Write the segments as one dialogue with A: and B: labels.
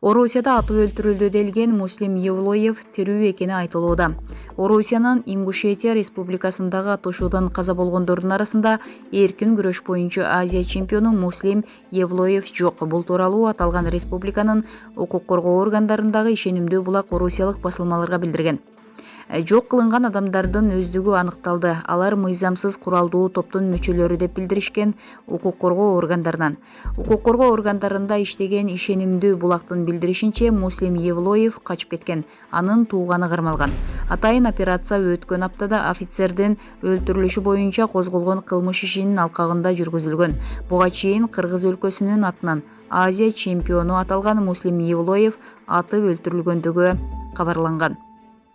A: Орусияда атып өлтүрүлдү делген Муслим Евлоев тирүү экени айтылууда. Орусиянын Ингушетия республикасындагы атышуудан каза болгондордун арасында эркин күрөш боюнча Азия чемпиону Муслим Евлоев жок. Бул тууралуу аталган республиканын укук коргоо органдарындагы ишенимдүү булак орусиялык басылмаларга билдирген. Жок кылынган адамдардын өздүгү аныкталды. Алар мыйзамсыз куралдуу топтун мүчөлөрү деп билдиришкен укук коргоо органдарынан. Укук коргоо органдарында иштеген ишенимдүү булактын билдиришинче, Муслим Евлоев качып кеткен. Анын тууганы кармалган. Атайын операция өткөн аптада офицердин өлтүрүлүшү боюнча козголгон кылмыш ишинин алкагында жүргүзүлгөн. Буга чейин Кыргыз өлкөсүнүн атынан Азия чемпиону аталган Муслим Евлоев атып өлтүрүлгөндүгү кабарланган.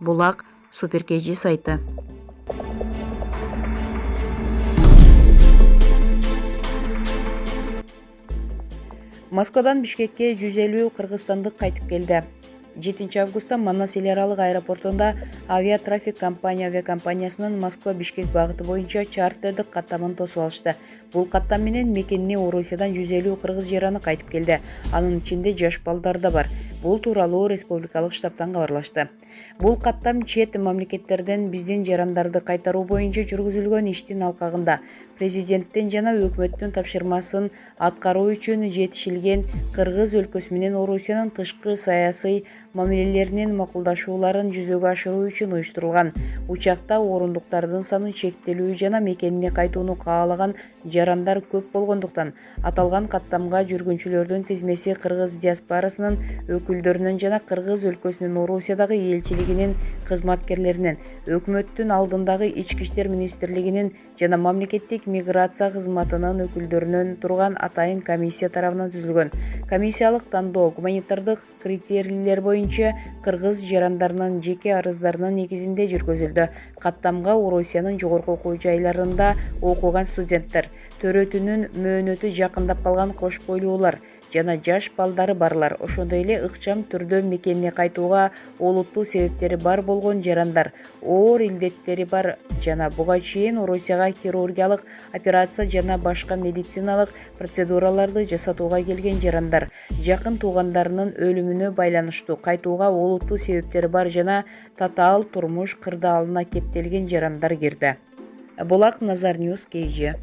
A: Булак Суперкежи сайты. Москвадан Бишкекке 150 кыргызстандык кайтып келди. 7 августта Манас эл аралык аэропортунда авиатрафик авиакомпаниясынын Москва-Бишкек багыты боюнча чартердик каттамын тосуп алышты. Бул каттам менен мекенине Орусиядан 150 кыргыз жараны кайтып келди. Анын ичинде жаш балдар да бар. Бул тууралуу республикалык штабтан кабарлашты. Бул каттам чет мамлекеттерден биздин жарандарды кайтаруу боюнча жүргүзүлгөн иштин алкагында президенттин жана өкмөттүн тапшырмасын аткаруу үчүн жетишилген Кыргыз өлкөсү менен Орусиянын тышкы саясий мамилелеринин макулдашууларын жүзөгө ашыруу үчүн уюштурулган. Учакта орундуктардын саны чектелүү жана мекенине кайтууну каалаган жарандар көп болгондуктан аталган каттамга жүргүнчүлөрдүн тизмеси Кыргыз диаспорасынын өкүлдөрүнөн жана Кыргыз өлкөсүнүн Орусиядагы элчилигинин кызматкерлеринен, өкмөттүн алдындагы Ички иштер министрлигинин жана мамлекеттик миграция кызматынын өкүлдөрүнөн турган атайын комиссия тарабынан түзүлгөн. Комиссиялык тандоо гуманитардык критерийлер боюнча кыргыз жарандарынын жеке арыздарынын негизинде жүргүзүлдү. Каттамга Орусиянын жогорку окуу жайларында окуган студенттер, төрөтүнүн мөөнөтү жакындап калган кош бойлуулар жана жаш балдары барлар, ошондой эле ыкчам түрдө мекенине кайтууга олуттуу себептери бар болгон жарандар, оор илдеттери бар жана буга чейин Орусияга хирургиялык операция жана башка медициналык процедураларды жасатууга келген жарандар, жакын туугандарынын өлүмүнө байланыштуу кайтууга олуттуу себептери бар жана татаал турмуш кырдаалына кептелген жарандар кирди. Булак Назар Ньюс KG.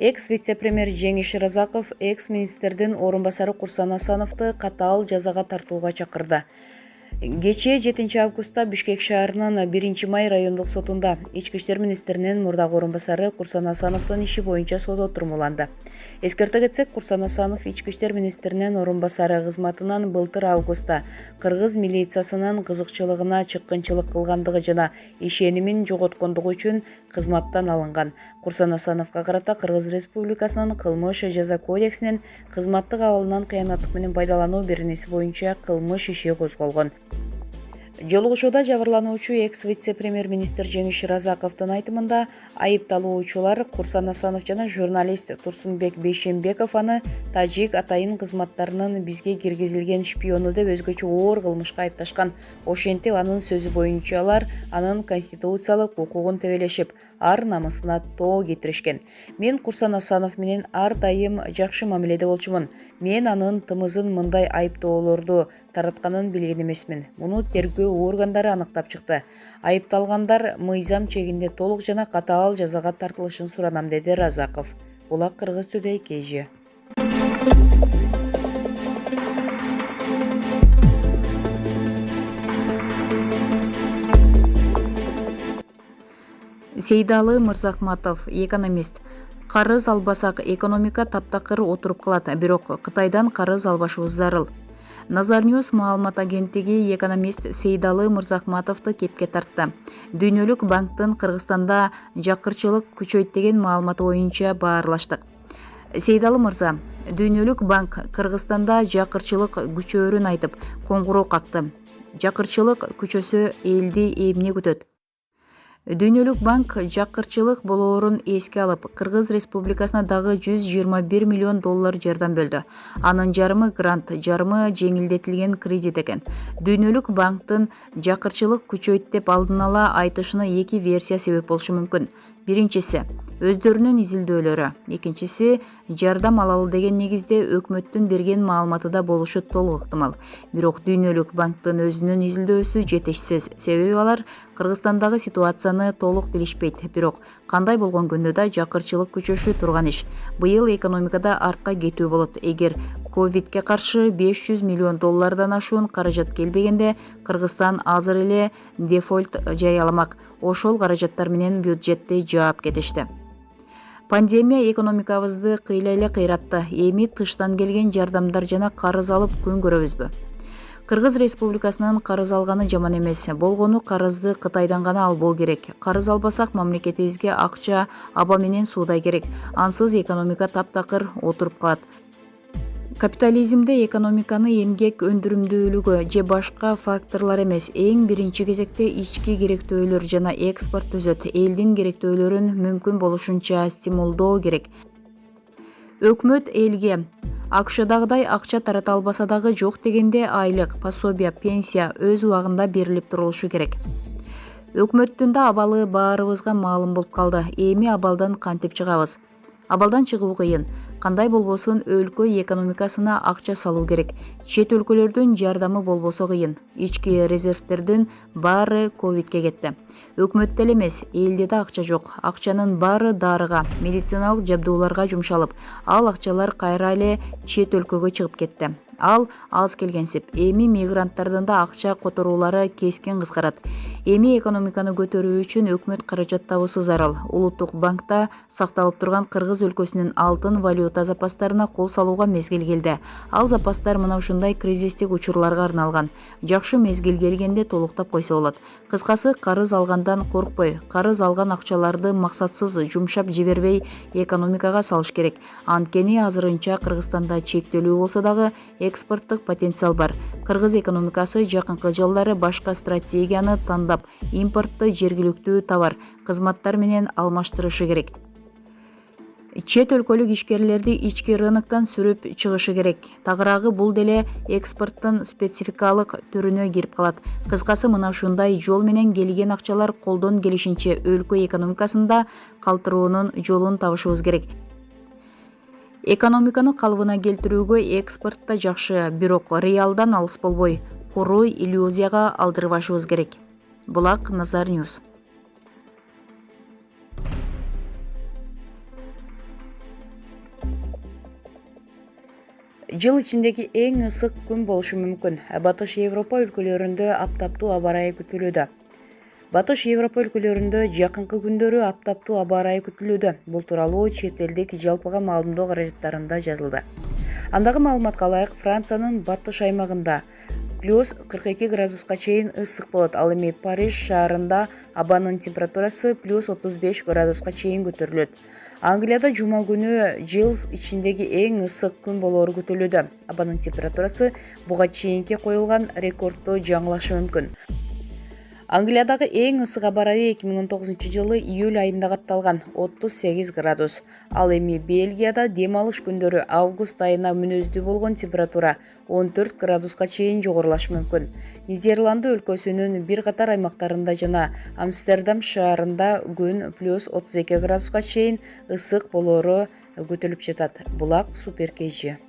A: Экс-вице-премьер Жеңиш Разаков экс-министрдин орун басары Курсан Асановду катаал жазага тартууга чакырды. Кечээ 7 августта Бишкек шаарынын 1-Май райондук сотунда Ички иштер министринин мурдагы орун басары Курсан Асановдун иши боюнча сот отурумуланды. Эскерте кетсек, Курсан Асанов Ички иштер министринин орун басары кызматынан былтыр августта кыргыз милициясынын кызыкчылыгына чыккынчылык кылгандыгы жана ишенимин жоготкондугу үчүн кызматтан алынган. Курсан Асановго карата Кыргыз Республикасынын кылмыш жаза кодексинин кызматтык абалынан кыянаттык менен пайдалануу беренеси боюнча кылмыш иши козголгон. Жолугушууда жабырлануучу экс-вице-премьер-министр Жеңиш Разаковдун айтымында айыпталуучулар Курсан Асанов жана журналист Турсунбек Бейшембеков аны тажик атайын кызматтарынын бизге киргизилген шпиону деп өзгөчө оор кылмышка айыпташкан. Ошентип анын сөзү боюнча алар анын конституциялык укугун тебелешип, ар намысына тоо кетиришкен. Мен Курсан Асанов менен ар дайым жакшы мамиледе болчумун. Мен анын тымызын мындай айыптоолорду таратканын билген эмесмин. Муну тергөө органдары аныктап чыкты. Айыпталгандар мыйзам чегинде толук жана катаал жазага тартылышын суранам, деди Разаков. Булак Кыргыз Today KG. Сейдалы Мырзахматов, экономист. Карыз албасак экономика таптакыр отуруп калат, бирок Кытайдан карыз албашыбыз зарыл. Назар Ньюс маалымат агенттиги экономист Сейдалы Мырзахматовду кепке тартты. Дүйнөлүк банктын Кыргызстанда жакырчылык күчөйт деген маалыматы боюнча баарлаштык. Сейдалы мырза, Дүйнөлүк банк Кыргызстанда жакырчылык күчөөрүн айтып, коңгуроо какты. Жакырчылык күчөсө элди эмне күтөт? Дүйнөлүк банк жакырчылык болоорун эске алып, Кыргыз Республикасына дагы $121 миллион жардам бөлдү. Анын жарымы грант, жарымы жеңилдетилген кредит экен. Дүйнөлүк банктын жакырчылык күчөйт деп алдын ала айтышына эки версия себеп болушу мүмкүн. Биринчиси өздөрүнүн изилдөөлөрү, экинчиси жардам алалы деген негизде өкмөттүн берген маалыматыда болушу толук ыктымал. Бирок Дүйнөлүк банктын өзүнүн изилдөөсү жетишсиз, себеби алар Кыргызстандагы ситуацияны толук билишпейт. Бирок кандай болгон күндө да жакырчылык күчөшү турган иш. Быйыл экономикада артка кетүү болот. Эгер ковидке каршы $500 миллион ашуун каражат келбегенде, Кыргызстан азыр эле дефолт жарыяламак. Ошол каражаттар менен бюджетти жаап кетишти. Пандемия экономикабызды кыйла эле кыйратты. Эми тыштан келген жардамдар жана карыз алып күн көрөбүзбү? Кыргыз Республикасынын карыз алганы жаман эмес. Болгону карызды Кытайдан гана албоо керек. Карыз албасак мамлекетибизге акча аба менен суудай керек. Ансыз экономика таптакыр отуруп калат. Капитализмде экономиканы эмгек өндүрүмдүүлүгү же башка факторлор эмес, эң биринчи кезекте ички керектөөлөр жана экспорт түзөт. Элдин керектөөлөрүн мүмкүн болушунча стимулдоо керек. Өкмөт элге АКШдагыдай акча тарата албаса дагы жок дегенде айлык, пособия, пенсия өз убагында берилип турулушу керек. Өкмөттүн да абалы баарыбызга маалым болуп калды. Эми абалдан кантип чыгабыз? Абалдан чыгуу кыйын. Кандай болбосун өлкө экономикасына акча салуу керек. Чет өлкөлөрдүн жардамы болбосо кыйын. Ички резервтердин баары ковидке кетти. Өкмөттө эле эмес, элде да акча жок. Акчанын баары дарыга, медициналык жабдууларга жумшалып, ал акчалар кайра эле чет өлкөгө чыгып кетти. Ал аз келгенсип. Эми мигранттардын да акча которуулары кескин кыскарат. Эми экономиканы көтөрүү үчүн өкмөт каражат табуусу зарыл. Улуттук банкта сакталып турган Кыргыз өлкөсүнүн алтын валюта запастарына кол салууга мезгил келди. Ал запастар мына ушундай кризистик учурларга арналган. Жакшы мезгил келгенде толуктап койсо болот. Кыскасы, карыз алгандан коркпой, карыз алган акчаларды максатсыз жумшап жибербей экономикага салыш керек. Анткени азырынча Кыргызстанда чектелүү болсо дагы экспорттук потенциал бар. Кыргыз экономикасы жакынкы жылдары башка стратегияны тандап, импортту жергиликтүү товар, кызматтар менен алмаштырышы керек. Чет өлкөлүк ишкерлерди ички рыноктон сүрүп чыгышы керек. Тагыраагы бул деле экспорттун спецификалык түрүнө кирип калат. Кыскасы, мына ушундай жол менен келген акчалар колдон келишинче өлкө экономикасында калтыруунун жолун табышыбыз керек. Экономиканы калыбына келтирүүгө экспорт да жакшы, бирок реалдан алыс болбой, куру иллюзияга алдырбашыбыз керек. Булак Назар Ньюс. Жыл ичиндеги эң ысык күн болушу мүмкүн. Батыш Европа өлкөлөрүндө аптаптуу аба ырайы күтүлүүдө. Батыш Европа өлкөлөрүндө жакынкы күндөрү аптаптуу аба ырайы күтүлүүдө. Бул тууралуу чет элдик жалпыга маалымдоо каражаттарында жазылды. Андагы маалыматка ылайык, Франциянын батыш аймагында плюс 42 градуска чейин ысык болот. Ал эми Париж шаарында абанын температурасы плюс 35 градуска чейин көтөрүлөт. Англияда жума күнү жыл ичиндеги эң ысык күн болоору күтүлүүдө. Абанын температурасы буга чейинки коюлган рекордду жаңылашы мүмкүн. Англиядагы эң ысык аба ырайы 2019 жылы июль айында катталган 38 градус. Ал эми Бельгияда дем алыш күндөрү август айына мүнөздүү болгон температура 14 градуска чейин жогорулашы мүмкүн. Нидерланды өлкөсүнүн бир катар аймактарында жана Амстердам шаарында күн плюс 32 градуска чейин ысык болоору күтүлүп жатат. Булак Супер KG.